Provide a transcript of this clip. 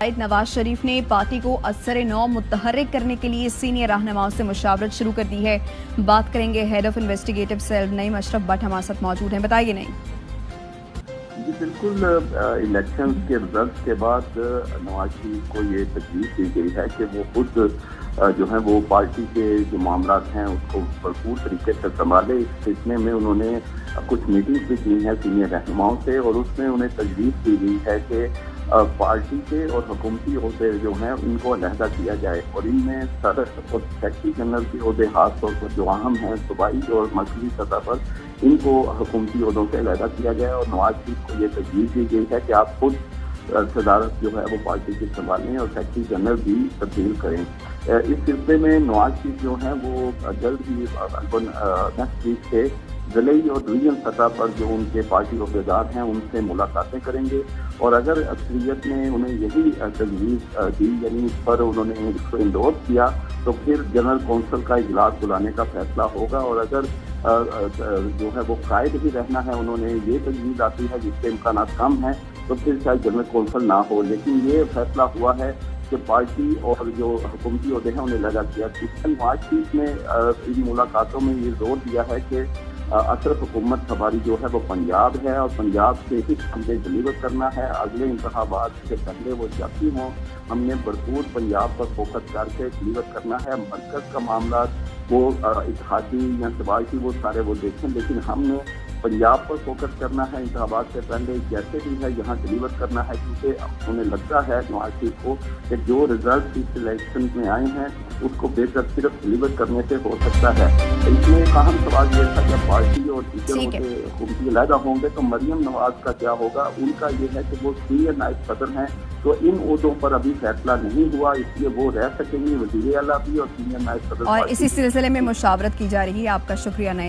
नवाज शरीफ ने पार्टी को असर-ए-नौ मुतहर्रिक करने के लिए सीनियर रहनुमाओं से मुशावरत शुरू कर दी है। बात करेंगे head of investigative cell Naeem Ashraf Bhatt हमारे साथ मौजूद हैं। बताइए नईम। जी बिल्कुल, इलेक्शन के रिजल्ट के बाद नवाज शरीफ को ये तजवीज़ दी गई है कि वो खुद जो है वो पार्टी के जो मामलात हैं उसको भरपूर तरीके से संभाले। इस सिलसिले में उन्होंने कुछ मीटिंग्स भी की हैं सीनियर रहनुमाओं से और उसमें उन्हें तजवीज़ दी गई है कि पार्टी के और हुकूमती ओहदे जो हैं उनको अलहदा किया जाए और इनमें सदर और सेक्रेटरी जनरल के ओहदे खास तौर पर जो अहम हैं सूबाई और मरकजी सतह पर इनको हुकूमती ओहदों से अलहदा किया जाए और नवाज शरीफ को ये तजवीज़ दी गई है कि आप खुद सदारत जो है वो पार्टी की संभालें और सेक्रेटरी जनरल भी तब्दील करें। इस सिलसिले में नवाज शरीफ जो हैं वो जल्द ही नेक्स्ट वीक से ज़िले और डिवीजन सतह पर जो उनके पार्टी अहदेदार हैं उनसे मुलाकातें करेंगे और अगर अक्सरियत ने उन्हें यही तजवीज़ दी यानी इस पर उन्होंने इसको इंडोर्स किया तो फिर जनरल कौंसिल का इजलास बुलाने का फैसला होगा और अगर जो है वो कायद ही रहना है उन्होंने ये तजवीज़ आती है जिसके इम्कान कम हैं तो फिर शायद जनरल कौंसिल ना हो। लेकिन ये फैसला हुआ है कि पार्टी और जो हुकूमती ओहदे हैं उन्हें लगा किया। नवाज शरीफ ने इन मुलाकातों में ये जोर दिया है कि असल हुकूमत हमारी जो है वो पंजाब है और पंजाब से ही हमें डिलीवर करना है। अगले इंतखाबात से पहले वो जाती हों हमने भरपूर पंजाब पर फोकस करके डिलीवर करना है। मरकज़ का मामला वो इत्तेहादी या सबाइकी वो सारे वो देखें लेकिन हमने पंजाब पर फोकस करना है। इंतखाबात से पहले जैसे भी है यहाँ डिलीवर करना है क्योंकि उन्हें लगता है नवाज शरीफ को कि जो रिजल्ट इस इलेक्शन में आए हैं उसको बेहतर सिर्फ डिलीवर करने से हो सकता है। इसमें अहम सवाल ये था कि पार्टी और टीचरों के हुकूमती अलहदा होंगे तो मरियम नवाज का क्या होगा। उनका ये है कि वो सीनियर नायब सदर हैं तो इन ओहदों पर अभी फैसला नहीं हुआ इसलिए वो रह सकेंगी वज़ीर आला भी और सीनियर नायब सदर। और इसी सिलसिले में मुशावरत की जा रही है। आपका शुक्रिया नईम।